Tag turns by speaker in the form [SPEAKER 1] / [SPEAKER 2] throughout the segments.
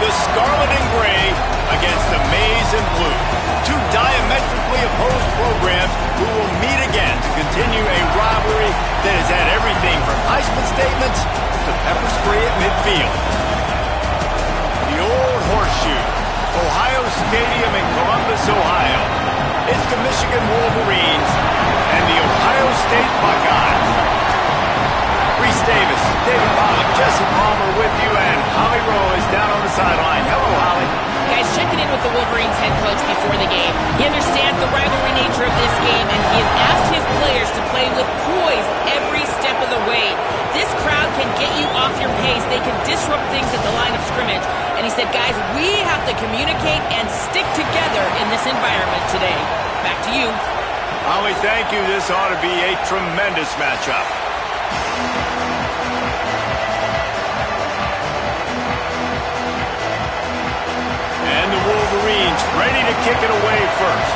[SPEAKER 1] the scarlet and gray against the maize and blue. Two diametrically opposed programs who will meet again to continue a rivalry that has had everything from Heisman statements to pepper spray at midfield. The old horseshoe, Ohio Stadium in Columbus, Ohio. It's the Michigan Wolverines and the Ohio State Buckeyes. Reese Davis, David Pollack, Jesse Palmer with you, and Holly Rowe is down on the sideline. Hello, Holly.
[SPEAKER 2] Guys, checking in with the Wolverines head coach before the game. He understands the rivalry nature of this game, and he has asked his players to play with poise every step of the way. This crowd can get you off your pace. They can disrupt things at the line of scrimmage. And he said, guys, we have to communicate and stick together in this environment today. Back to you.
[SPEAKER 1] Holly, thank you. This ought to be a tremendous matchup. And the Wolverines ready to kick it away first.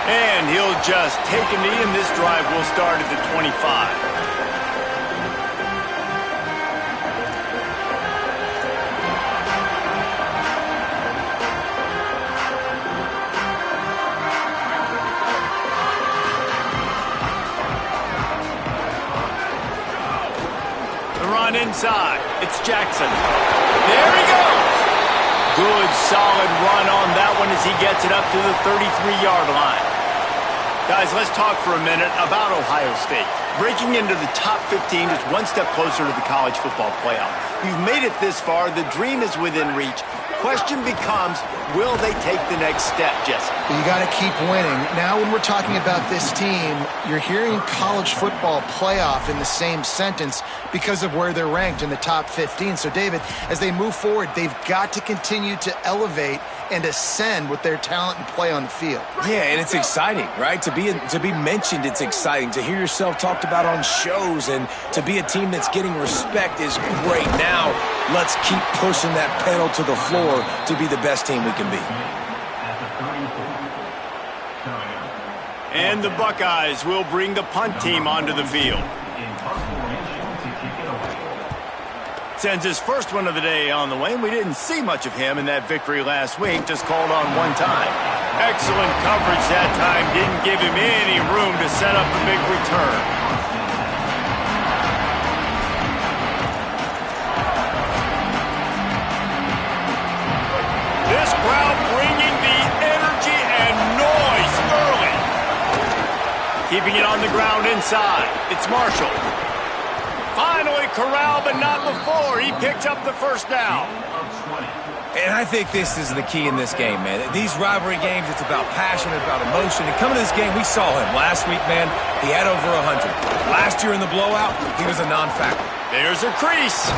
[SPEAKER 1] And he'll just take a knee, and this drive will start at the 25. Inside, it's Jackson. There he goes. Good, solid run on that one as he gets it up to the 33-yard line. Guys, let's talk for a minute about Ohio State. Breaking into the top 15 is one step closer to the college football playoff. You've made it this far. The dream is within reach. Question becomes, will they take the next step, Jesse?
[SPEAKER 3] You got to keep winning. Now when we're talking about this team, you're hearing college football playoff in the same sentence because of where they're ranked in the top 15. So, David, as they move forward, they've got to continue to elevate and ascend with their talent and play on the field.
[SPEAKER 4] Yeah, and it's exciting, right? To be mentioned, it's exciting. To hear yourself talked about on shows and to be a team that's getting respect is great. Now, let's keep pushing that pedal to the floor to be the best team we can be.
[SPEAKER 1] And the Buckeyes will bring the punt team onto the field. Sends his first one of the day on the way, and we didn't see much of him in that victory last week, just called on one time. Excellent coverage that time, didn't give him any room to set up a big return. This crowd bringing the energy and noise early. Keeping it on the ground inside, it's Marshall. Finally corralled, but not before. He picked up the first down.
[SPEAKER 4] And I think this is the key in this game, man. These rivalry games, it's about passion, it's about emotion. And coming to this game, we saw him last week, man. He had over 100. Last year in the blowout, he was a non-factor.
[SPEAKER 1] There's a crease.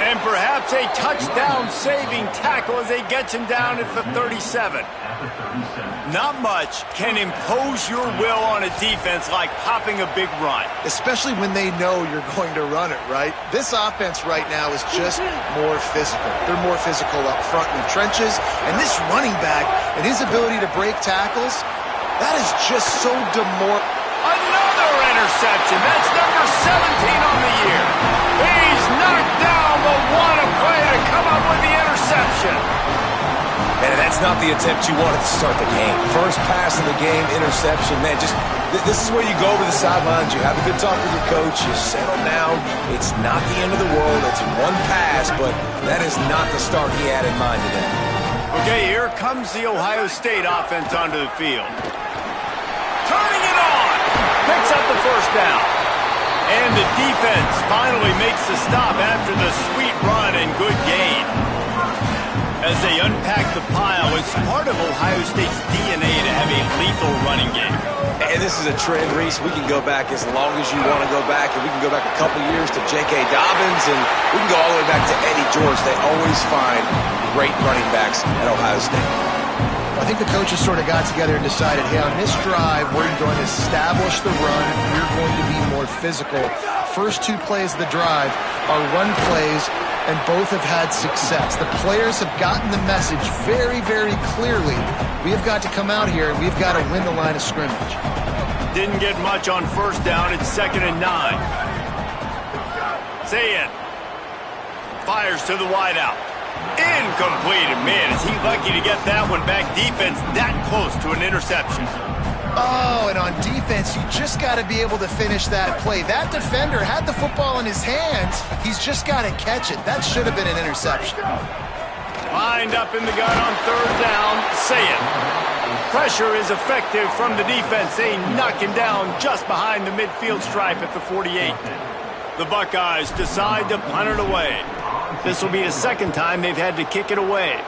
[SPEAKER 1] And perhaps a touchdown-saving tackle as he gets him down at the 37. Not much can impose your will on a defense like popping a big run.
[SPEAKER 3] Especially when they know you're going to run it, right? This offense right now is just more physical. They're more physical up front in the trenches. And this running back and his ability to break tackles, that is just so demoralizing.
[SPEAKER 1] Another interception. That's number 17 on the year. He's knocked down, but what a play to come up with the interception.
[SPEAKER 4] And that's not the attempt you wanted to start the game. First pass of the game, interception. Man, just this is where you go over the sidelines. You have a good talk with your coach. You settle down. It's not the end of the world. It's one pass, but that is not the start he had in mind today.
[SPEAKER 1] Okay, here comes the Ohio State offense onto the field. Turning it on. Picks up the first down. And the defense finally makes the stop after the sweet run and good gain. As they unpack the pile, it's part of Ohio State's DNA to have a lethal running game.
[SPEAKER 4] And this is a trend, Reese. We can go back as long as you want to go back, and we can go back a couple years to J.K. Dobbins, and we can go all the way back to Eddie George. They always find great running backs at Ohio State.
[SPEAKER 3] I think the coaches sort of got together and decided, hey, on this drive, we're going to establish the run. We're going to be more physical. First two plays of the drive are run plays, and both have had success. The players have gotten the message very, very clearly. We have got to come out here, and we've got to win the line of scrimmage.
[SPEAKER 1] didn't get much on first down. It's 2nd and 9. Zayn fires to the wideout. Incomplete. And man, is he lucky to get that one back. Defense that close to an interception.
[SPEAKER 3] Oh, and on defense, you just got to be able to finish that play. That defender had the football in his hands. He's just got to catch it. That should have been an interception.
[SPEAKER 1] Lined up in the gun on 3rd down. Zayn. Pressure is effective from the defense. They knock him down just behind the midfield stripe at the 48. The Buckeyes decide to punt it away. This will be the 2nd time they've had to kick it away.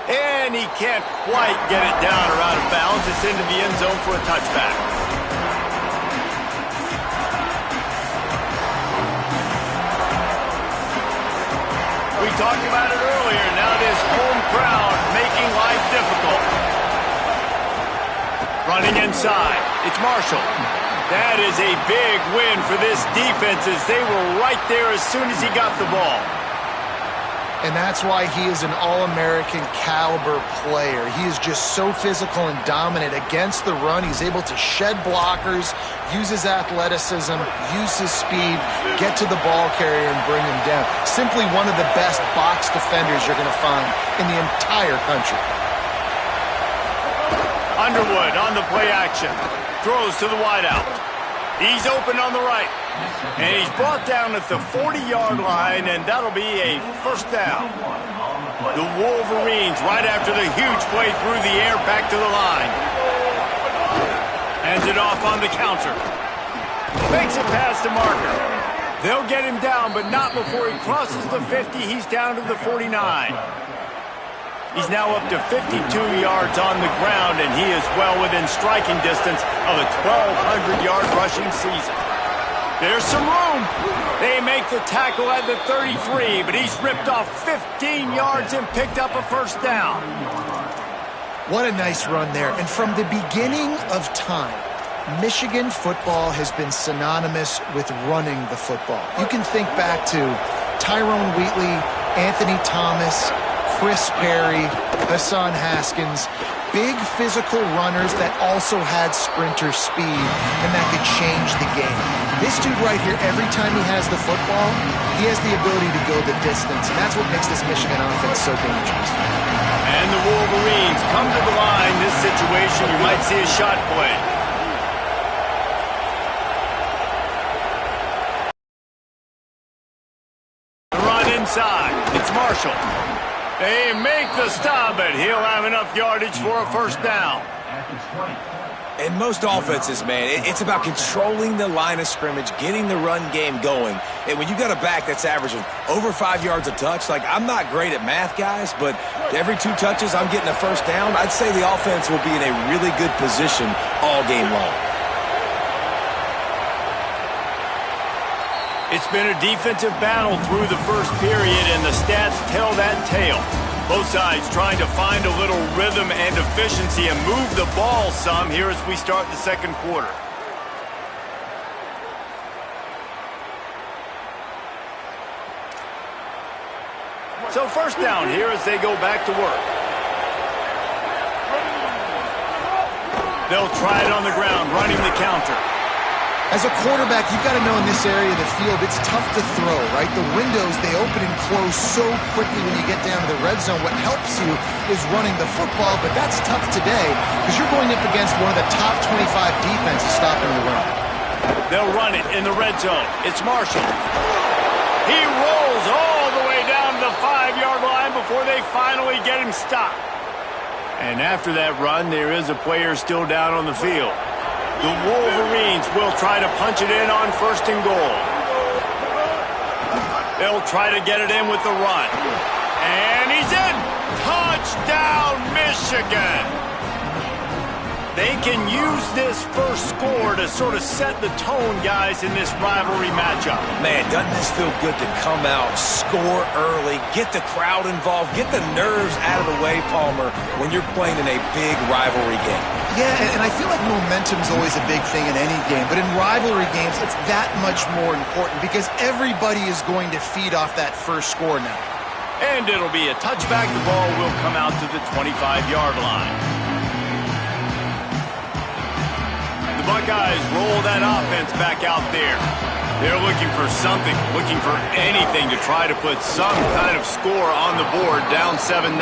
[SPEAKER 1] And he can't quite get it down or out of bounds. It's into the end zone for a touchback. We talked about it earlier. Now this home crowd making life difficult. Running inside. It's Marshall. That is a big win for this defense as they were right there as soon as he got the ball.
[SPEAKER 3] And that's why he is an All-American caliber player. He is just so physical and dominant against the run. He's able to shed blockers, use his athleticism, use his speed, get to the ball carrier and bring him down. Simply one of the best box defenders you're going to find in the entire country.
[SPEAKER 1] Underwood on the play action. Throws to the wideout. He's open on the right. And he's brought down at the 40-yard line, and that'll be a 1st down. The Wolverines, right after the huge play through the air, back to the line. Hands it off on the counter. Makes it past the marker. They'll get him down, but not before he crosses the 50. He's down to the 49. He's now up to 52 yards on the ground, and he is well within striking distance of a 1,200-yard rushing season. There's some room. They make the tackle at the 33, but he's ripped off 15 yards and picked up a 1st down.
[SPEAKER 3] What a nice run there. And from the beginning of time, Michigan football has been synonymous with running the football. You can think back to Tyrone Wheatley, Anthony Thomas, Chris Perry, Hassan Haskins, big physical runners that also had sprinter speed and that could change the game. This dude right here, every time he has the football, he has the ability to go the distance, and that's what makes this Michigan offense so dangerous.
[SPEAKER 1] And the Wolverines come to the line. This situation, you might see a shot play. The run inside. It's Marshall. They make the stop, but he'll have enough yardage for a 1st down.
[SPEAKER 4] In most offenses, man, it's about controlling the line of scrimmage, getting the run game going. And when you got a back that's averaging over 5 yards a touch, like, I'm not great at math, guys, but every 2 touches I'm getting a 1st down, I'd say the offense will be in a really good position all game long.
[SPEAKER 1] It's been a defensive battle through the 1st period, and the stats tell that tale. Both sides trying to find a little rhythm and efficiency and move the ball some here as we start the 2nd quarter. So 1st down here as they go back to work. They'll try it on the ground, running the counter.
[SPEAKER 3] As a quarterback, you've got to know in this area of the field, it's tough to throw, right? The windows, they open and close so quickly when you get down to the red zone. What helps you is running the football, but that's tough today because you're going up against one of the top 25 defenses stopping the run.
[SPEAKER 1] They'll run it in the red zone. It's Marshall. He rolls all the way down to the 5-yard line before they finally get him stopped. And after that run, there is a player still down on the field. The Wolverines will try to punch it in on 1st and goal. They'll try to get it in with the run. And he's in! Touchdown, Michigan! They can use this 1st score to sort of set the tone, guys, in this rivalry matchup.
[SPEAKER 4] Man, doesn't this feel good to come out, score early, get the crowd involved, get the nerves out of the way, Palmer, when you're playing in a big rivalry game?
[SPEAKER 3] Yeah, and I feel like momentum's always a big thing in any game, but in rivalry games, it's that much more important because everybody is going to feed off that 1st score now.
[SPEAKER 1] And it'll be a touchback. The ball will come out to the 25-yard line. Buckeyes roll that offense back out there. They're looking for something, looking for anything to try to put some kind of score on the board, down 7-0.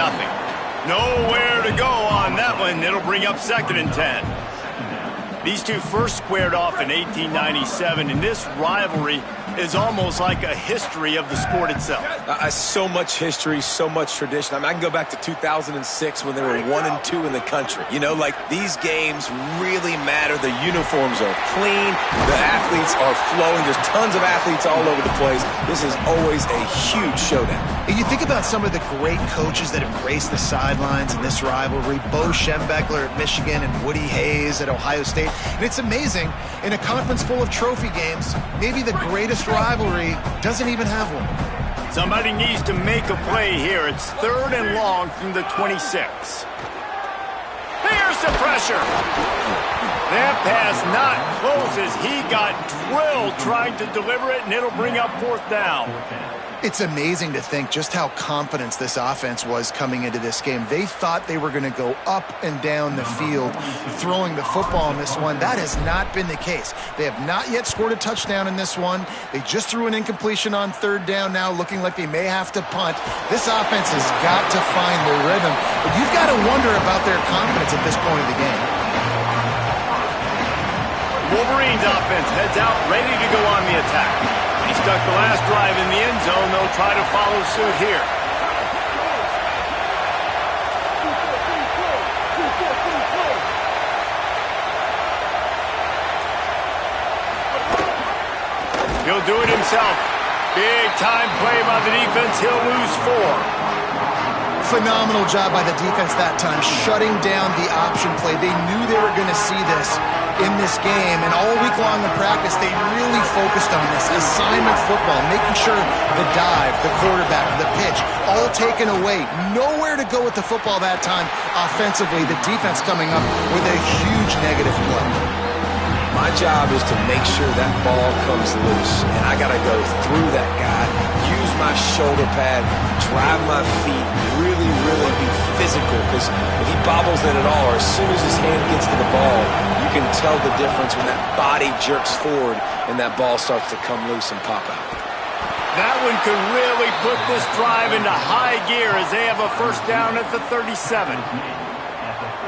[SPEAKER 1] Nowhere to go on that one. It'll bring up 2nd and 10. These two first squared off in 1897, and this rivalry is almost like a history of the sport itself.
[SPEAKER 4] So much history, so much tradition. I mean, I can go back to 2006 when they were 1-2 in the country. You know, like, these games really matter. The uniforms are clean. The athletes are flowing. There's tons of athletes all over the place. This is always a huge showdown.
[SPEAKER 3] You think about some of the great coaches that have graced the sidelines in this rivalry. Bo Schembechler at Michigan and Woody Hayes at Ohio State. And it's amazing, in a conference full of trophy games, maybe the greatest rivalry doesn't even have one.
[SPEAKER 1] Somebody needs to make a play here. It's 3rd and long from the 26. Here's the pressure. That pass not close as he got drilled trying to deliver it, and it'll bring up 4th down.
[SPEAKER 3] It's amazing to think just how confident this offense was coming into this game. They thought they were going to go up and down the field throwing the football in this one. That has not been the case. They have not yet scored a touchdown in this one. They just threw an incompletion on 3rd down now, looking like they may have to punt. This offense has got to find their rhythm. But you've got to wonder about their confidence at this point of the game.
[SPEAKER 1] Wolverines offense heads out, ready to go on the attack. He stuck the last drive in the end zone. They'll try to follow suit here. He'll do it himself. Big time play by the defense. He'll lose 4.
[SPEAKER 3] Phenomenal job by the defense that time, shutting down the option play. They knew they were going to see this in this game, and all week long in practice, they really focused on this assignment football, making sure the dive, the quarterback, the pitch, all taken away. Nowhere to go with the football that time offensively. The defense coming up with a huge negative play.
[SPEAKER 4] My job is to make sure that ball comes loose, and I got to go through that guy, use my shoulder pad, drive my feet, really be physical, because if he bobbles it at all, or as soon as his hand gets to the ball, you can tell the difference when that body jerks forward and that ball starts to come loose and pop out.
[SPEAKER 1] That one could really put this drive into high gear as they have a 1st down at the 37.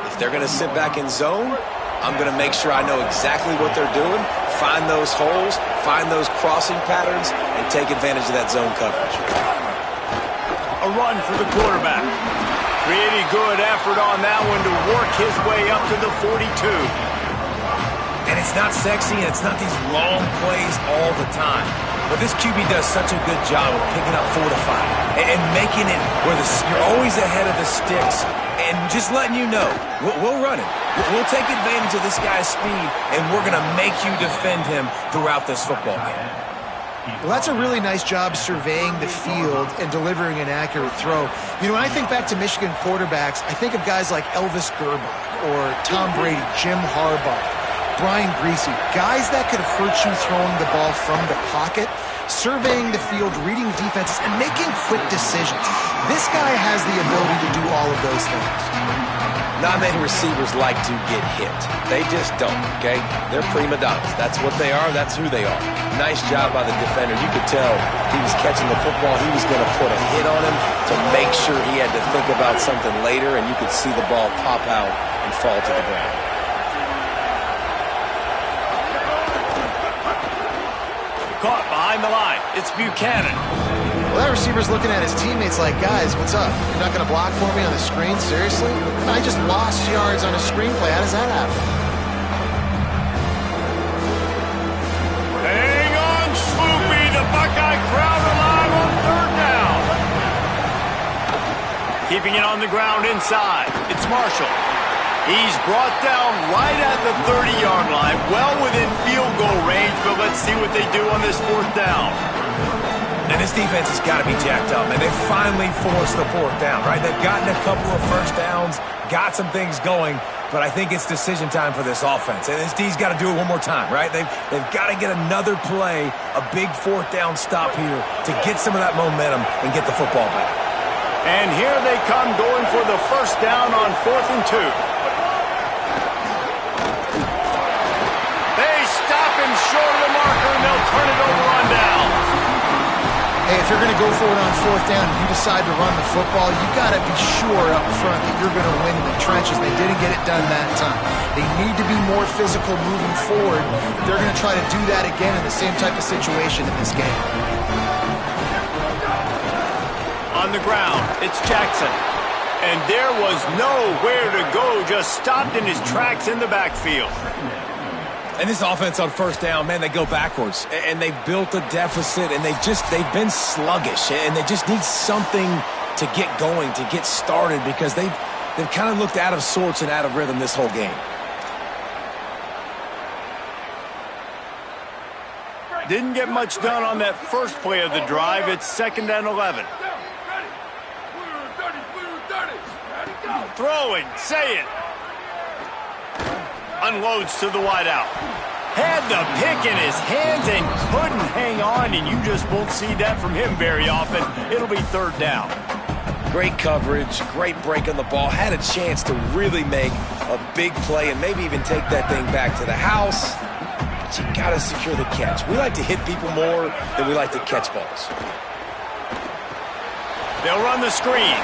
[SPEAKER 4] If they're going to sit back in zone, I'm going to make sure I know exactly what they're doing, find those holes, find those crossing patterns, and take advantage of that zone coverage.
[SPEAKER 1] A run for the quarterback. Pretty good effort on that one to work his way up to the 42.
[SPEAKER 4] And it's not sexy, and it's not these long plays all the time. But this QB does such a good job of picking up 4 to 5 and making it where you're always ahead of the sticks and just letting you know, we'll run it. We'll take advantage of this guy's speed, and we're going to make you defend him throughout this football game.
[SPEAKER 3] Well, that's a really nice job surveying the field and delivering an accurate throw. You know, when I think back to Michigan quarterbacks, I think of guys like Elvis Gerbach or Tom Brady, Jim Harbaugh, Brian Griese, guys that could hurt you throwing the ball from the pocket, surveying the field, reading defenses, and making quick decisions. This guy has the ability to do all of those things.
[SPEAKER 4] Not many receivers like to get hit. They just don't, okay? They're prima donnas. That's what they are. That's who they are. Nice job by the defender. You could tell he was catching the football. He was going to put a hit on him to make sure he had to think about something later, and you could see the ball pop out and fall to the ground.
[SPEAKER 1] Caught behind the line. It's Buchanan.
[SPEAKER 3] Well, that receiver's looking at his teammates like, guys, what's up? You're not going to block for me on the screen? Seriously? I just lost yards on a screenplay. How does that happen?
[SPEAKER 1] Hang on, Sloopy. The Buckeye crowd alive on 3rd down. Keeping it on the ground inside. It's Marshall. He's brought down right at the 30-yard line, well within field goal range, but let's see what they do on this 4th down.
[SPEAKER 4] And this defense has got to be jacked up, and they finally forced the 4th down, right? They've gotten a couple of 1st downs, got some things going, but I think it's decision time for this offense. And this D's got to do it one more time, right? They've got to get another play, a big 4th down stop here to get some of that momentum and get the football back.
[SPEAKER 1] And here they come going for the 1st down on 4th and 2.
[SPEAKER 3] if you're going to go for it on fourth down and you decide to run the football, you got to be sure up front that you're going to win in the trenches. They didn't get it done that time. They need to be more physical moving forward. They're going to try to do that again in the same type of situation in this game.
[SPEAKER 1] On the ground, it's Jackson. And there was nowhere to go, just stopped in his tracks in the backfield.
[SPEAKER 4] And this offense on first down, man, they go backwards. And they've built a deficit, and they've been sluggish. And they just need something to get going, to get started, because they've kind of looked out of sorts and out of rhythm this whole game.
[SPEAKER 1] Didn't get much done on that first play of the drive. It's 2nd and 11. Throwing, say it. Unloads to the wideout. Had the pick in his hands and couldn't hang on, and you just won't see that from him very often. It'll be 3rd down.
[SPEAKER 4] Great coverage, great break on the ball. Had a chance to really make a big play and maybe even take that thing back to the house. But you got to secure the catch. We like to hit people more than we like to catch balls.
[SPEAKER 1] They'll run the screen.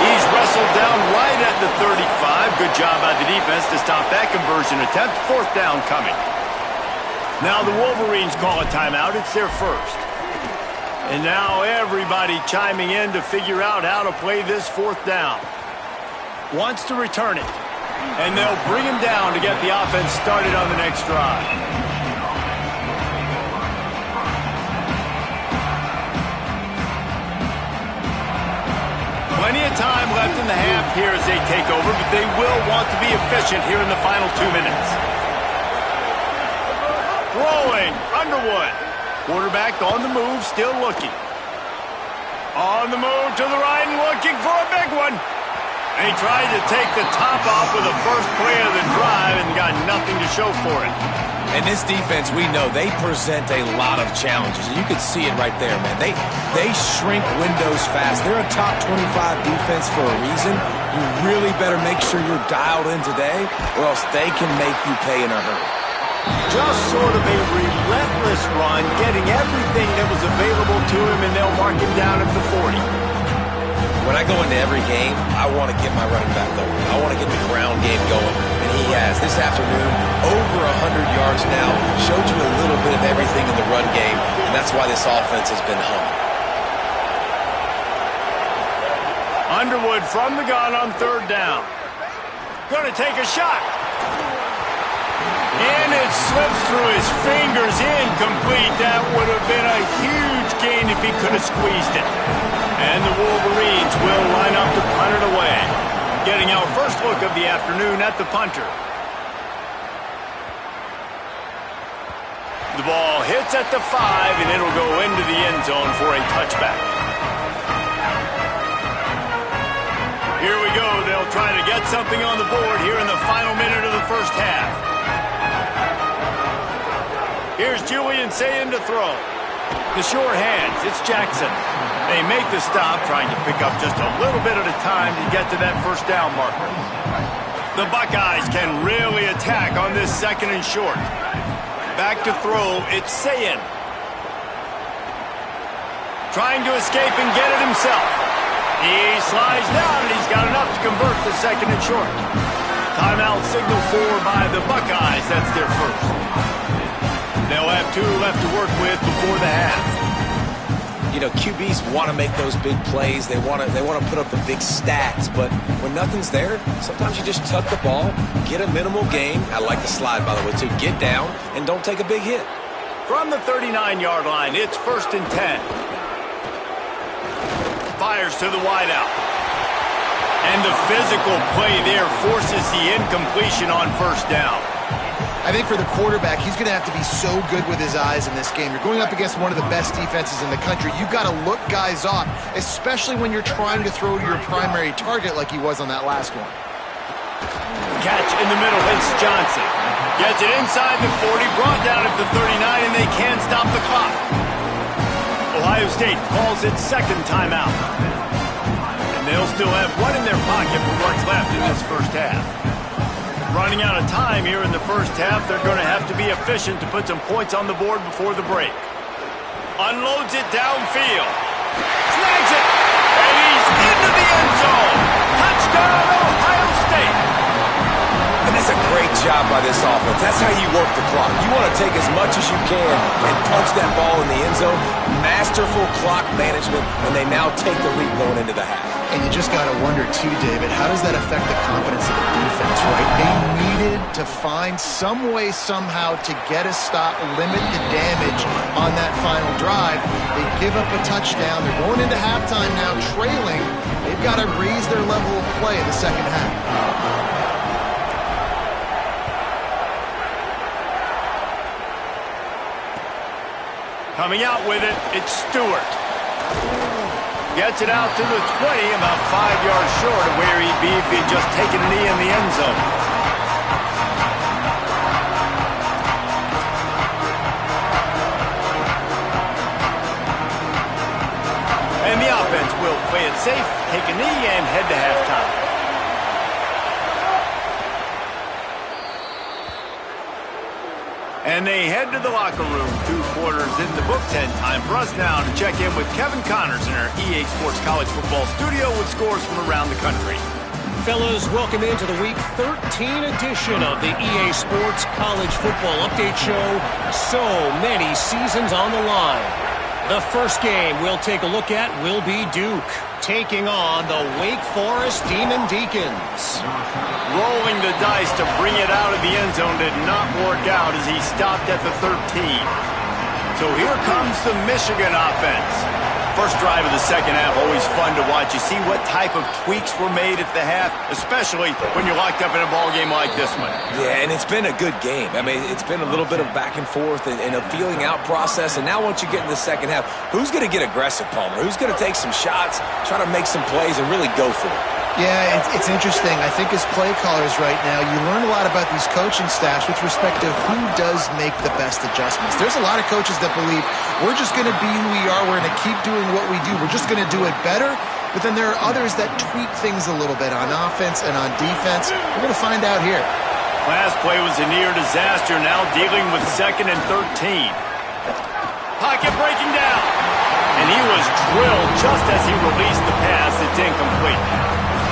[SPEAKER 1] He's wrestled down right at the 35. Good job by the defense to stop that conversion attempt. 4th down coming. Now the Wolverines call a timeout. It's their first. And now everybody chiming in to figure out how to play this 4th down. Wants to return it. And they'll bring him down to get the offense started on the next drive. Plenty of time left in the half here as they take over, but they will want to be efficient here in the final 2 minutes. Throwing, Underwood. Quarterback on the move, still looking. On the move to the right and looking for a big one. And he tried to take the top off with the first play of the drive and got nothing to show for it.
[SPEAKER 4] And this defense, we know, they present a lot of challenges. And you can see it right there, man. They shrink windows fast. They're a top 25 defense for a reason. You really better make sure you're dialed in today, or else they can make you pay in a hurry.
[SPEAKER 1] Just sort of a relentless run, getting everything that was available to him, and they'll mark him down at the 40.
[SPEAKER 4] When I go into every game, I want to get my running back going. I want to get the ground game going, and he has. This afternoon, over 100 yards now, showed you a little bit of everything in the run game, and that's why this offense has been humming.
[SPEAKER 1] Underwood from the gun on 3rd down. Going to take a shot. And it slips through his fingers, incomplete. That would have been a huge gain if he could have squeezed it. And the Wolverines will line up to punt it away. Getting our first look of the afternoon at the punter. The ball hits at the 5, and it'll go into the end zone for a touchback. Here we go. They'll try to get something on the board here in the final minute of the first half. Here's Julian Sayin to throw. The sure hands, it's Jackson. They make the stop, trying to pick up just a little bit at a time to get to that first down marker. The Buckeyes can really attack on this 2nd and short. Back to throw, it's Sayin. Trying to escape and get it himself. He slides down, and he's got enough to convert the 2nd and short. Timeout signal for by the Buckeyes. That's their first. They'll have 2 left to work with before the half.
[SPEAKER 4] You know, QBs want to make those big plays. They want to put up the big stats. But when nothing's there, sometimes you just tuck the ball, get a minimal gain. I like the slide, by the way, to get down and don't take a big hit.
[SPEAKER 1] From the 39-yard line, it's 1st and 10. Fires to the wideout. And the physical play there forces the incompletion on 1st down.
[SPEAKER 3] I think for the quarterback, he's going to have to be so good with his eyes in this game. You're going up against one of the best defenses in the country. You've got to look guys off, especially when you're trying to throw to your primary target like he was on that last one.
[SPEAKER 1] Catch in the middle, it's Johnson. Gets it inside the 40, brought down at the 39, and they can't stop the clock. Ohio State calls its 2nd timeout. And they'll still have one in their pocket for what's left in this first half. Running out of time here in the first half, they're going to have to be efficient to put some points on the board before the break. Unloads it downfield. Snags it. And he's into the end zone. Touchdown, Ohio State.
[SPEAKER 4] And that's a great job by this offense. That's how you work the clock. You want to take as much as you can and punch that ball in the end zone. Masterful clock management, and they now take the lead going into the half.
[SPEAKER 3] And you just got to wonder, too, David, how does that affect the confidence of the defense, right? They needed to find some way, somehow, to get a stop, limit the damage on that final drive. They give up a touchdown. They're going into halftime now, trailing. They've got to raise their level of play in the second half.
[SPEAKER 1] Coming out with it, it's Stewart. Gets it out to the 20, about 5 yards short of where he'd be if he'd just taken a knee in the end zone. And the offense will play it safe, take a knee, and head to halftime. And they head to the locker room. 2 quarters in the book. 10 time for us now to check in with Kevin Connors in our EA Sports College Football studio with scores from around the country.
[SPEAKER 5] Fellas, welcome into the Week 13 edition of the EA Sports College Football Update Show. So many seasons on the line. The first game we'll take a look at will be Duke taking on the Wake Forest Demon Deacons.
[SPEAKER 1] Rolling the dice to bring it out of the end zone did not work out as he stopped at the 13. So here comes the Michigan offense. First drive of the second half, always fun to watch. You see what type of tweaks were made at the half, especially when you're locked up in a ball game like this one.
[SPEAKER 4] Yeah, and it's been a good game. I mean, it's been a little bit of back and forth and a feeling out process. And now once you get in the second half, who's going to get aggressive, Palmer? Who's going to take some shots, try to make some plays, and really go for it?
[SPEAKER 3] Yeah, it's interesting. I think as play callers right now, you learn a lot about these coaching staffs with respect to who does make the best adjustments. There's a lot of coaches that believe we're just going to be who we are. We're going to keep doing what we do. We're just going to do it better. But then there are others that tweak things a little bit on offense and on defense. We're going to find out here.
[SPEAKER 1] Last play was a near disaster. Now dealing with 2nd and 13. Pocket breaking down. And he was drilled just as he released the pass. It's incomplete.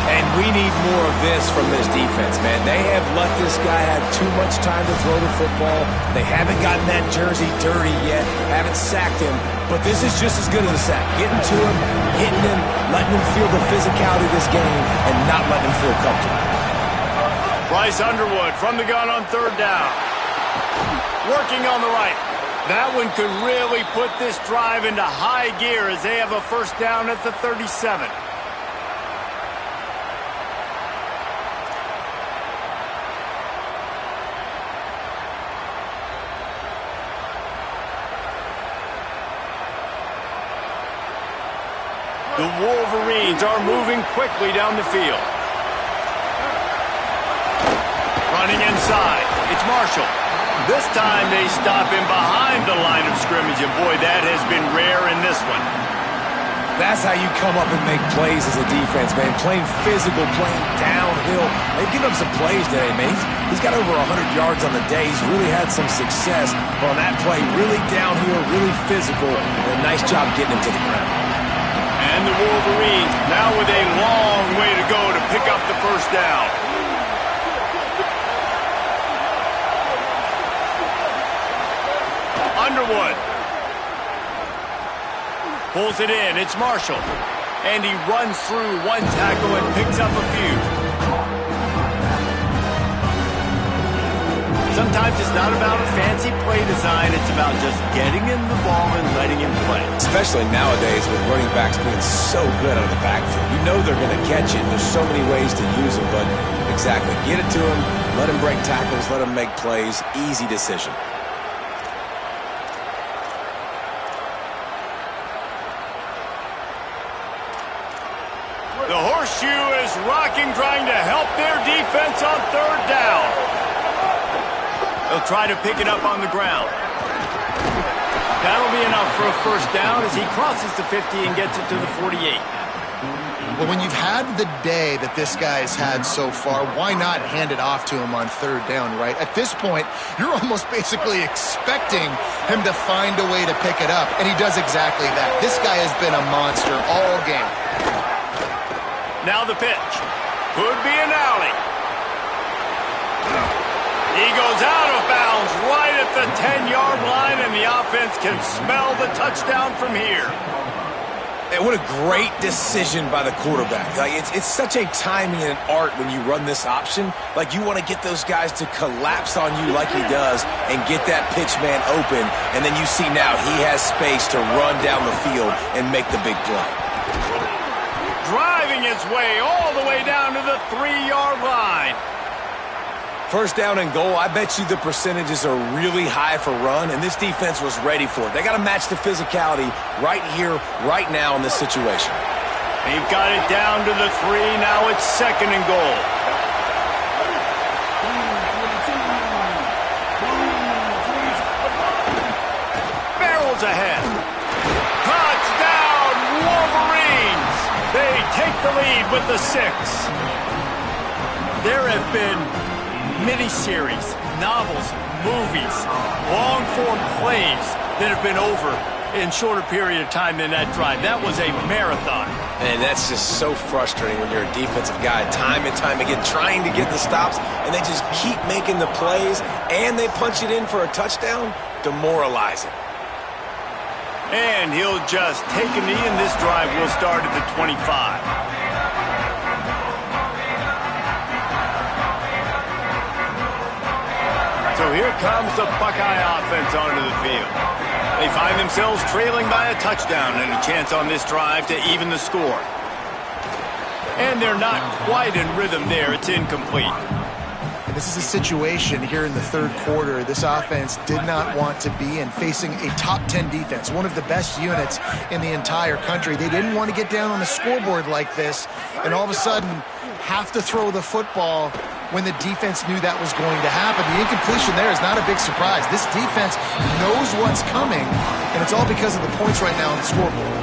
[SPEAKER 4] And we need more of this from this defense, man. They have let this guy have too much time to throw the football. They haven't gotten that jersey dirty yet, haven't sacked him. But this is just as good as a sack. Getting to him, hitting him, letting him feel the physicality of this game, and not letting him feel comfortable.
[SPEAKER 1] Bryce Underwood from the gun on 3rd down. Working on the right. That one could really put this drive into high gear as they have a first down at the 37. The Wolverines are moving quickly down the field. Running inside. It's Marshall. This time they stop him behind the line of scrimmage, and boy, that has been rare in this one.
[SPEAKER 4] That's how you come up and make plays as a defense, man. Playing physical, playing downhill. They've given up some plays today, man. He's got over 100 yards on the day. He's really had some success. But on that play, really downhill, really physical, and a nice job getting him to the ground.
[SPEAKER 1] And the Wolverines now with a long way to go to pick up the first down. Underwood pulls it in. It's Marshall. And he runs through one tackle and picks up a few. Sometimes it's not about a fancy play design. It's about just getting him the ball and letting him play.
[SPEAKER 4] Especially nowadays with running backs being so good out of the backfield. You know they're going to catch it. There's so many ways to use them, but exactly. Get it to him, let him break tackles, let him make plays. Easy decision.
[SPEAKER 1] The horseshoe is rocking, trying to help their defense on 3rd down. They'll try to pick it up on the ground. That'll be enough for a first down as he crosses the 50 and gets it to the 48.
[SPEAKER 3] Well, when you've had the day that this guy's had so far, why not hand it off to him on third down, right? At this point, you're almost basically expecting him to find a way to pick it up, and he does exactly that. This guy has been a monster all game.
[SPEAKER 1] Now the pitch. Could be an alley. He goes out of bounds right at the 10-yard line, and the offense can smell the touchdown from here.
[SPEAKER 4] And what a great decision by the quarterback. Like it's such a timing and an art when you run this option. Like you want to get those guys to collapse on you like he does and get that pitch man open. And then you see now he has space to run down the field and make the big play.
[SPEAKER 1] Driving his way all the way down to the 3-yard line.
[SPEAKER 4] First down and goal, I bet you the percentages are really high for run, and this defense was ready for it. They got to match the physicality right here, right now in this situation.
[SPEAKER 1] They've got it down to the 3. Now it's second and goal. Barrels ahead. Touchdown, Wolverines! They take the lead with the 6. There have been miniseries, novels, movies, long-form plays that have been over in shorter period of time than that drive. That was a marathon.
[SPEAKER 4] And that's just so frustrating when you're a defensive guy, time and time again, trying to get the stops, and they just keep making the plays, and they punch it in for a touchdown. Demoralizing.
[SPEAKER 1] And he'll just take a knee, and this drive will start at the 25. So here comes the Buckeye offense onto the field. They find themselves trailing by a touchdown and a chance on this drive to even the score. And they're not quite in rhythm there. It's incomplete.
[SPEAKER 3] And this is a situation here in the third quarter this offense did not want to be in, facing a top 10 defense, one of the best units in the entire country. They didn't want to get down on the scoreboard like this and all of a sudden have to throw the football when the defense knew that was going to happen. The incompletion there is not a big surprise. This defense knows what's coming, and it's all because of the points right now on the scoreboard.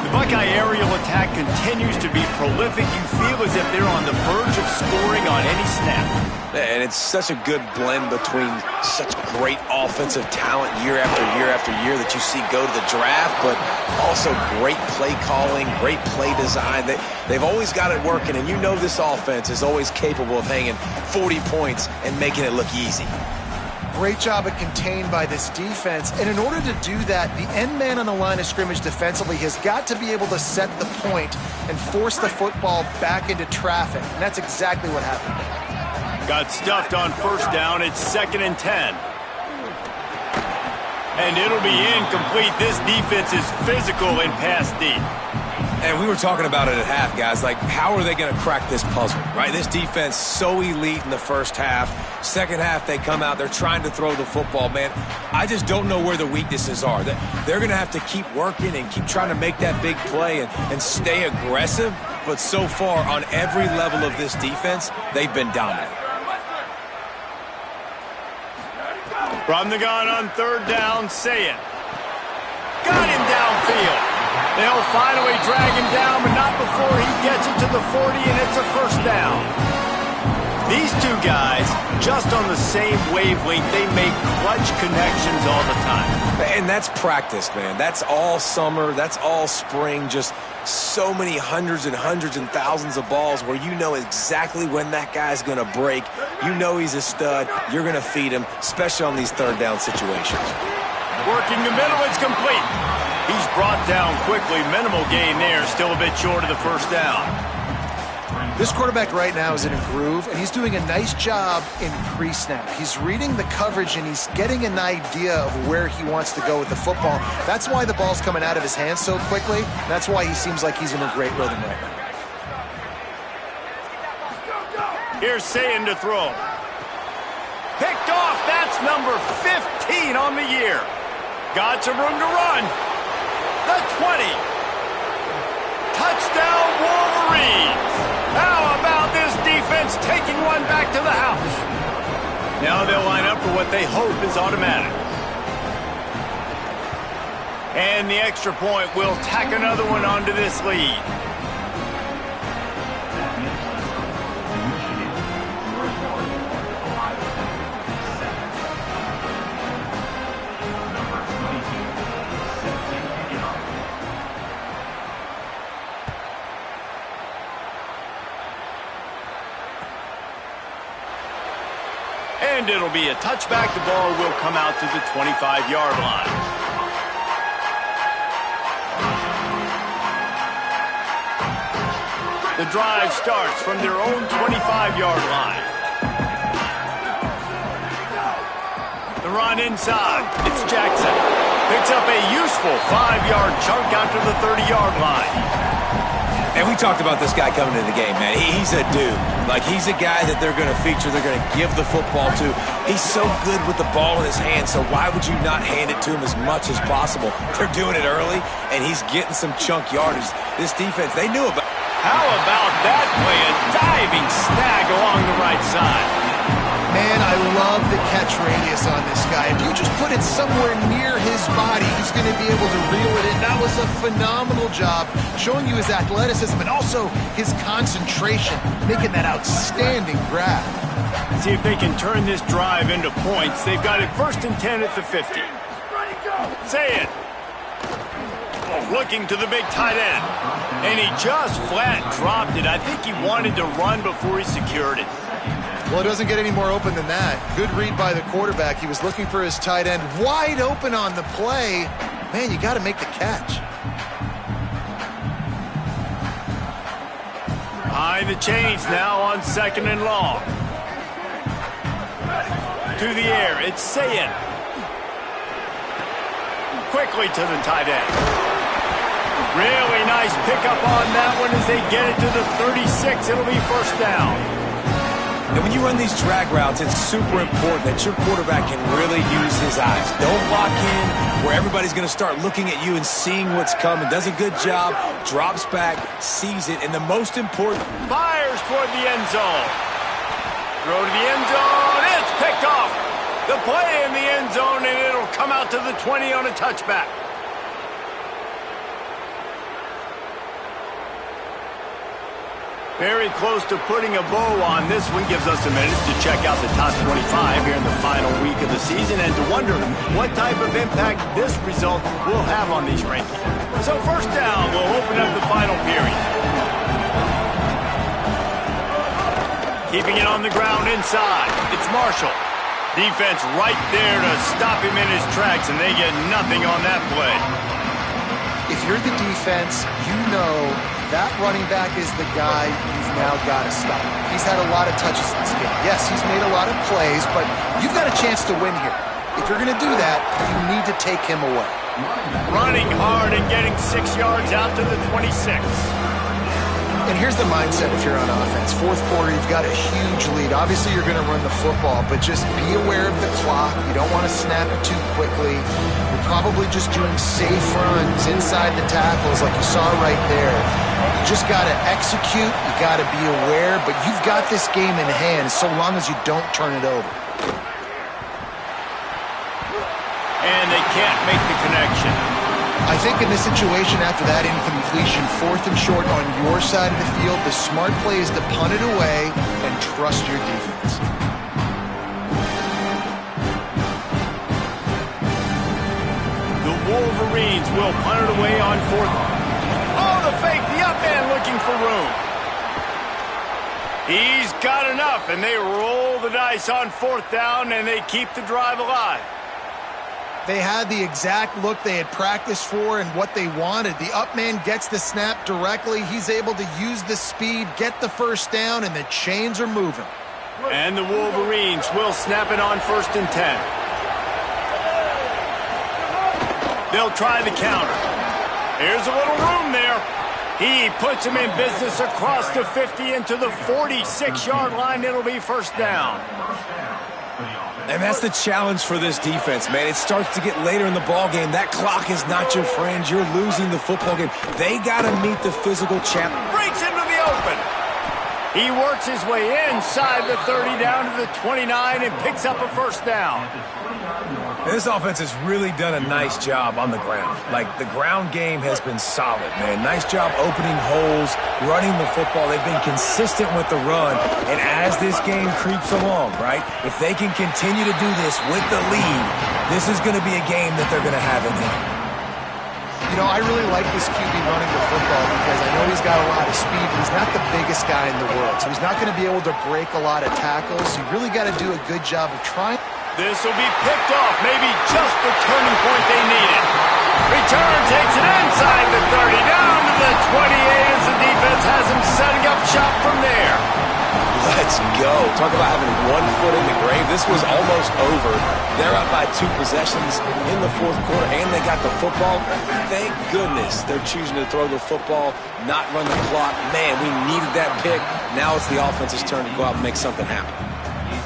[SPEAKER 1] The Buckeye aerial attack continues to be prolific. You feel as if they're on the verge of scoring on any snap.
[SPEAKER 4] And it's such a good blend between such great offensive talent year after year after year that you see go to the draft, but also great play calling, great play design. They've always got it working, and you know this offense is always capable of hanging 40 points and making it look easy.
[SPEAKER 3] Great job at contained by this defense, and in order to do that, the end man on the line of scrimmage defensively has got to be able to set the point and force the football back into traffic, and that's exactly what happened.
[SPEAKER 1] Got stuffed on first down. It's second and 10. And it'll be incomplete. This defense is physical and pass deep.
[SPEAKER 4] And we were talking about it at half, guys. Like, how are they going to crack this puzzle, right? This defense so elite in the first half. Second half, they come out. They're trying to throw the football, man. I just don't know where the weaknesses are. They're going to have to keep working and keep trying to make that big play and stay aggressive. But so far, on every level of this defense, they've been dominant.
[SPEAKER 1] From the gun on third down, Say it. Got him downfield. They'll finally drag him down, but not before he gets it to the 40, and it's a first down. These two guys, just on the same wavelength, they make clutch connections all the time.
[SPEAKER 4] And that's practice, man. That's all summer. That's all spring. Just so many hundreds and thousands of balls where you know exactly when that guy's going to break. You know he's a stud. You're going to feed him, especially on these third down situations.
[SPEAKER 1] Working the middle, it's complete. He's brought down quickly. Minimal gain there. Still a bit short of the first down.
[SPEAKER 3] This quarterback right now is in a groove, and he's doing a nice job in pre-snap. He's reading the coverage, and he's getting an idea of where he wants to go with the football. That's why the ball's coming out of his hands so quickly. That's why he seems like he's in a great rhythm right now.
[SPEAKER 1] Here's Sayin to throw. Picked off. That's number 15 on the year. Got some room to run. The 20. Touchdown, Wolverines. How about this defense taking one back to the house? Now they'll line up for what they hope is automatic. And the extra point will tack another one onto this lead. And it'll be a touchback. The ball will come out to the 25-yard line. The drive starts from their own 25-yard line. The run inside. It's Jackson. Picks up a useful 5-yard chunk out to the 30-yard line.
[SPEAKER 4] And we talked about this guy coming into the game, man. He's a dude. Like, he's a guy that they're going to feature, they're going to give the football to. He's so good with the ball in his hand, so why would you not hand it to him as much as possible? They're doing it early, and he's getting some chunk yardage. This defense, they knew about.
[SPEAKER 1] How about that play? A diving snag along the right side.
[SPEAKER 3] Man, I love the catch radius on this guy. If you just put it somewhere near his body, he's going to be able to reel it in. That was a phenomenal job, showing you his athleticism and also his concentration, making that outstanding grab.
[SPEAKER 1] See if they can turn this drive into points. They've got it 1st and 10 at the 50. Say it. Looking to the big tight end. And he just flat dropped it. I think he wanted to run before he secured it.
[SPEAKER 3] Well, it doesn't get any more open than that. Good read by the quarterback. He was looking for his tight end wide open on the play. Man, you got to make the catch.
[SPEAKER 1] Behind the chains now on 2nd and long. To the air, it's Sayin. Quickly to the tight end. Really nice pickup on that one as they get it to the 36. It'll be 1st down.
[SPEAKER 4] And when you run these drag routes, it's super important that your quarterback can really use his eyes. Don't lock in where everybody's going to start looking at you and seeing what's coming. Does a good job, drops back, sees it, and the most important...
[SPEAKER 1] Fires toward the end zone. Throw to the end zone. It's picked off. The play in the end zone, and it'll come out to the 20 on a touchback. Very close to putting a bow on this one. Gives us a minute to check out the top 25 here in the final week of the season and to wonder what type of impact this result will have on these rankings. So 1st down, we'll open up the final period. Keeping it on the ground inside. It's Marshall. Defense right there to stop him in his tracks, and they get nothing on that play.
[SPEAKER 3] If you're the defense, you know that running back is the guy you've now got to stop. He's had a lot of touches in this game. Yes, he's made a lot of plays, but you've got a chance to win here. If you're going to do that, you need to take him away.
[SPEAKER 1] Running hard and getting 6 yards out to the 26.
[SPEAKER 3] And here's the mindset if you're on offense. 4th quarter, you've got a huge lead. Obviously, you're going to run the football, but just be aware of the clock. You don't want to snap it too quickly. You're probably just doing safe runs inside the tackles like you saw right there. You just got to execute. You got to be aware, but you've got this game in hand so long as you don't turn it over.
[SPEAKER 1] And they can't make the connection.
[SPEAKER 3] I think in this situation, after that incompletion, 4th and short on your side of the field, the smart play is to punt it away and trust your defense.
[SPEAKER 1] The Wolverines will punt it away on 4th. Oh, the fake, the up man looking for room. He's got enough, and they roll the dice on 4th down, and they keep the drive alive.
[SPEAKER 3] They had the exact look they had practiced for and what they wanted. The up man gets the snap directly. He's able to use the speed, get the 1st down, and the chains are moving.
[SPEAKER 1] And the Wolverines will snap it on 1st and 10. They'll try the counter. Here's a little room there. He puts him in business across the 50 into the 46-yard line. It'll be 1st down.
[SPEAKER 4] And that's the challenge for this defense, man. It starts to get later in the ball game. That clock is not your friend. You're losing the football game. They got to meet the physical challenge.
[SPEAKER 1] Breaks into the open. He works his way inside the 30 down to the 29 and picks up a 1st down.
[SPEAKER 4] And this offense has really done a nice job on the ground. Like, the ground game has been solid, man. Nice job opening holes, running the football. They've been consistent with the run. And as this game creeps along, right, if they can continue to do this with the lead, this is going to be a game that they're going to have in hand.
[SPEAKER 3] You know, I really like this QB running the football because I know he's got a lot of speed, but he's not the biggest guy in the world. So he's not going to be able to break a lot of tackles. You really got to do a good job of trying.
[SPEAKER 1] This will be picked off, maybe just the turning point they needed. Return takes it inside the 30, down to the 28 as the defense has him setting up shop from there.
[SPEAKER 4] Let's go. Talk about having one foot in the grave. This was almost over. They're up by 2 possessions in the fourth quarter, and they got the football. Thank goodness they're choosing to throw the football, not run the clock. Man, we needed that pick. Now it's the offense's turn to go out and make something happen.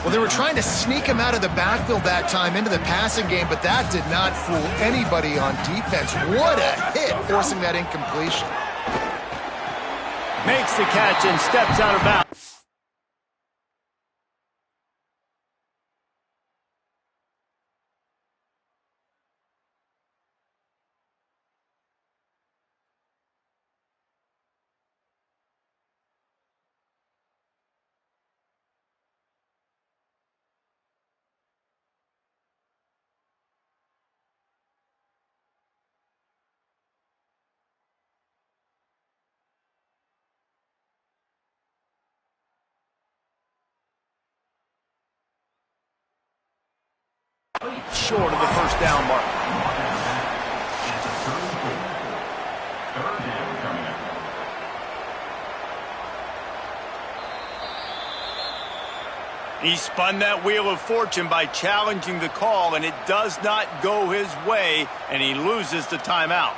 [SPEAKER 3] Well, they were trying to sneak him out of the backfield that time into the passing game, but that did not fool anybody on defense. What a hit, forcing that incompletion.
[SPEAKER 1] Makes the catch and steps out of bounds. Short of the first down mark. He spun that wheel of fortune by challenging the call, and it does not go his way, and he loses the timeout.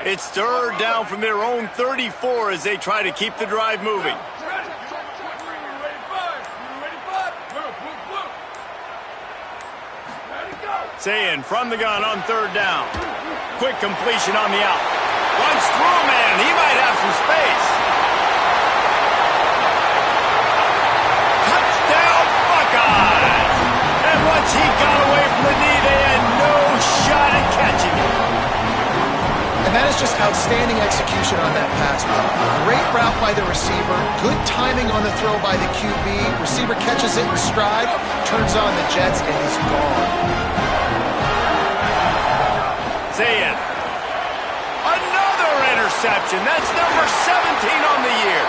[SPEAKER 1] It's third down from their own 34 as they try to keep the drive moving. Sayin from the gun on third down. Quick completion on the out. Runs through, man. He might have some space. Touchdown, Buckeyes! And once he got away from the knee, they had no shot at catching him.
[SPEAKER 3] And that is just outstanding execution on that pass. Great route by the receiver. Good timing on the throw by the QB. Receiver catches it in stride, turns on the jets, and he's gone.
[SPEAKER 1] Sayin. Another interception. That's number 17 on the year.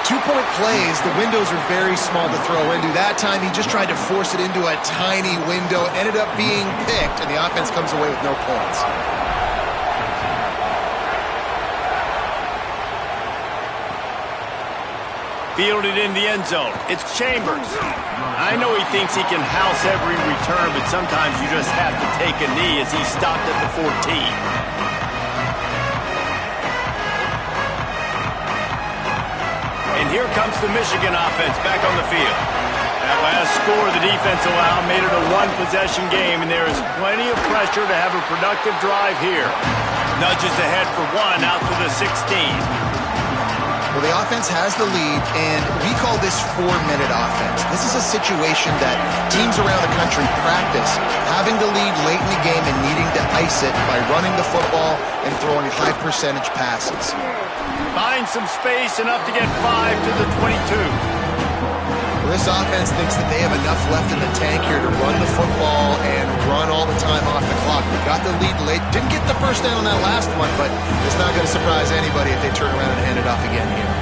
[SPEAKER 3] 2-point plays, the windows are very small to throw into. That time, he just tried to force it into a tiny window, ended up being picked, and the offense comes away with no points.
[SPEAKER 1] Fielded in the end zone. It's Chambers. I know he thinks he can house every return, but sometimes you just have to take a knee as he stopped at the 14. And here comes the Michigan offense back on the field. That last score the defense allowed made it a one-possession game, and there is plenty of pressure to have a productive drive here. Nudges ahead for one out to the 16.
[SPEAKER 3] Well, the offense has the lead, and we call this 4-minute offense. This is a situation that teams around the country practice, having the lead late in the game and needing to ice it by running the football and throwing high-percentage passes.
[SPEAKER 1] Find some space, enough to get 5 to the 22.
[SPEAKER 3] Well, this offense thinks that they have enough left in the tank here to run the football and run all the time off the clock. They got the lead late. Didn't get the first down on that last one, but it's not going to surprise anybody if they turn around and hand it off again here.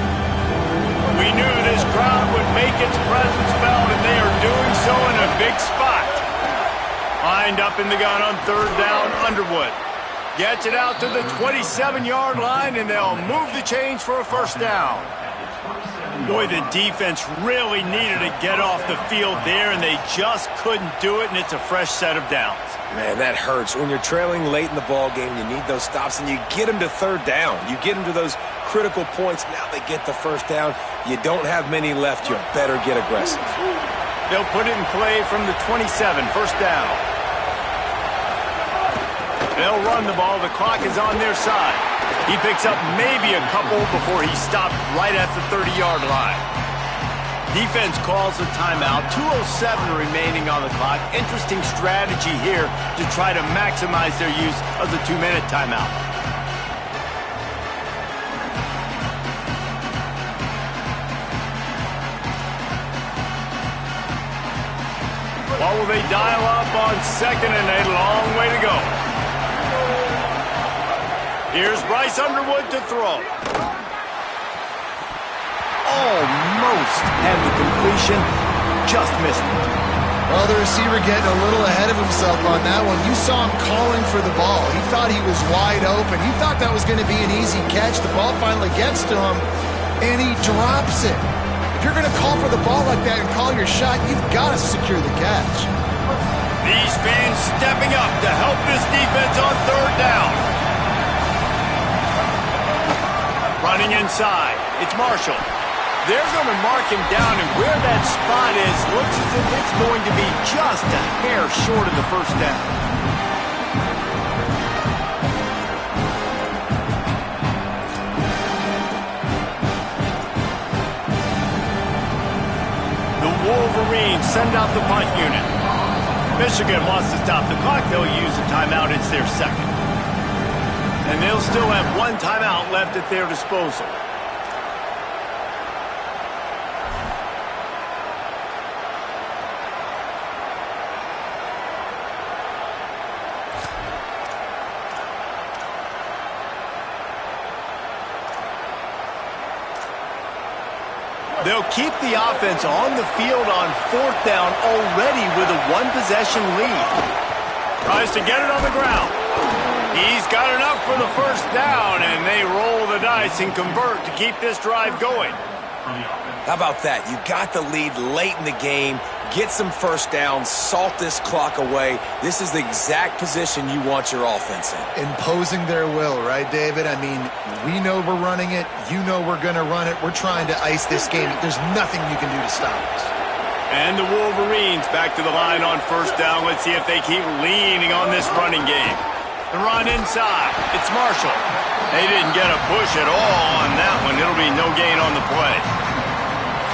[SPEAKER 1] We knew this crowd would make its presence felt, and they are doing so in a big spot. Lined up in the gun on third down, Underwood. Gets it out to the 27-yard line, and they'll move the chains for a first down. Boy, the defense really needed to get off the field there, and they just couldn't do it, and it's a fresh set of downs.
[SPEAKER 4] Man, that hurts. When you're trailing late in the ball game, you need those stops, and you get them to third down. You get them to those critical points. Now they get the first down. You don't have many left. You better get aggressive.
[SPEAKER 1] They'll put it in play from the 27, first down. They'll run the ball. The clock is on their side. He picks up maybe a couple before he stopped right at the 30-yard line. Defense calls a timeout. 2:07 remaining on the clock. Interesting strategy here to try to maximize their use of the 2-minute timeout. While How will they dial up on second and a long way to go? Here's Bryce Underwood to throw. Almost had the completion, just missed it.
[SPEAKER 3] Well, the receiver getting a little ahead of himself on that one. You saw him calling for the ball. He thought he was wide open. He thought that was going to be an easy catch. The ball finally gets to him, and he drops it. If you're going to call for the ball like that and call your shot, you've got to secure the catch.
[SPEAKER 1] These fans stepping up to help this defense on third down. Running inside, it's Marshall. They're going to mark him down, and where that spot is looks as if it's going to be just a hair short of the first down. The Wolverines send out the punt unit. Michigan wants to stop the clock. They'll use a timeout. It's their second. And they'll still have one timeout left at their disposal. They'll keep the offense on the field on fourth down already with a one-possession lead. Tries to get it on the ground. He's got enough for the first down, and they roll the dice and convert to keep this drive going.
[SPEAKER 4] How about that? You got the lead late in the game. Get some first downs. Salt this clock away. This is the exact position you want your offense in.
[SPEAKER 3] Imposing their will, right, David? I mean, we know we're running it. You know we're going to run it. We're trying to ice this game. There's nothing you can do to stop us.
[SPEAKER 1] And the Wolverines back to the line on first down. Let's see if they keep leaning on this running game. The run inside. It's Marshall. They didn't get a push at all on that one. It'll be no gain on the play.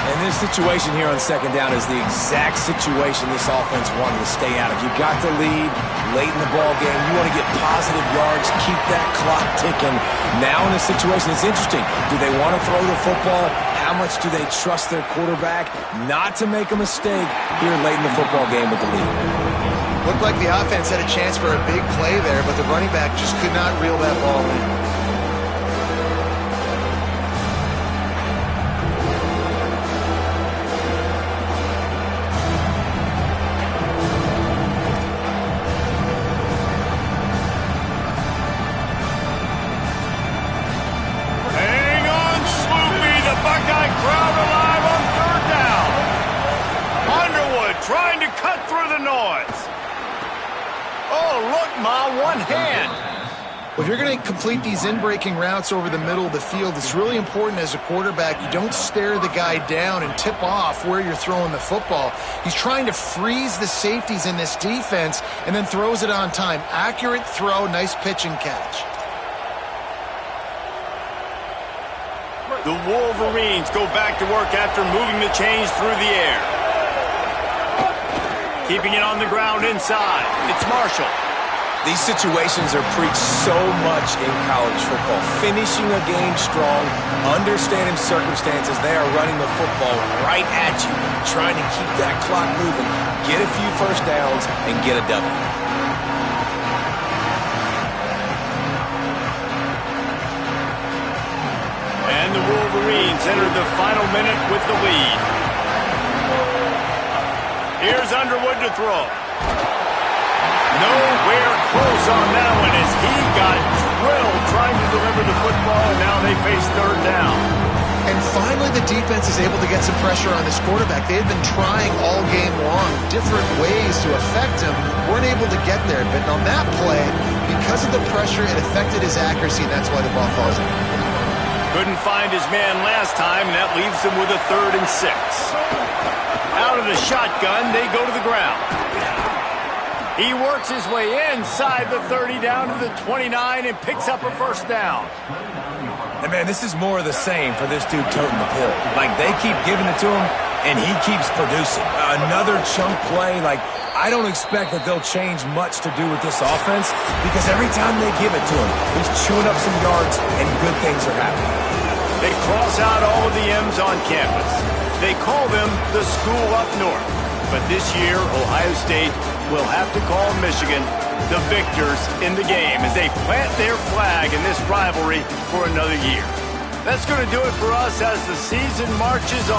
[SPEAKER 4] And this situation here on second down is the exact situation this offense wanted to stay out of. You got the lead late in the ball game. You want to get positive yards, keep that clock ticking. Now in this situation, it's interesting. Do they want to throw the football? How much do they trust their quarterback not to make a mistake here late in the football game with the lead?
[SPEAKER 3] Looked like the offense had a chance for a big play there, but the running back just could not reel that ball in.
[SPEAKER 1] Trying to cut through the noise. Oh, look, Ma, one hand.
[SPEAKER 3] Well, if you're going to complete these in-breaking routes over the middle of the field, it's really important as a quarterback you don't stare the guy down and tip off where you're throwing the football. He's trying to freeze the safeties in this defense and then throws it on time. Accurate throw, nice pitch and catch.
[SPEAKER 1] The Wolverines go back to work after moving the chains through the air. Keeping it on the ground inside. It's Marshall.
[SPEAKER 4] These situations are preached so much in college football. Finishing a game strong, understanding circumstances. They are running the football right at you, trying to keep that clock moving, get a few first downs, and get a W.
[SPEAKER 1] And the Wolverines enter the final minute with the lead. Here's Underwood to throw. Nowhere close on that one as he got drilled trying to deliver the football, and now they face third down.
[SPEAKER 3] And finally the defense is able to get some pressure on this quarterback. They had been trying all game long different ways to affect him. Weren't able to get there, but on that play, because of the pressure, it affected his accuracy, and that's why the ball falls in.
[SPEAKER 1] Couldn't find his man last time, and that leaves him with a 3rd and 6. Out of the shotgun, they go to the ground. He works his way inside the 30 down to the 29 and picks up a first down.
[SPEAKER 4] And man, this is more of the same for this dude toting the pill. Like, they keep giving it to him, and he keeps producing. Another chunk play. Like, I don't expect that they'll change much to do with this offense because every time they give it to him, he's chewing up some yards and good things are happening.
[SPEAKER 1] They cross out all of the M's on campus. They call them the school up north. but this year, Ohio State will have to call Michigan the victors in the game as they plant their flag in this rivalry for another year. That's going to do it for us as the season marches on.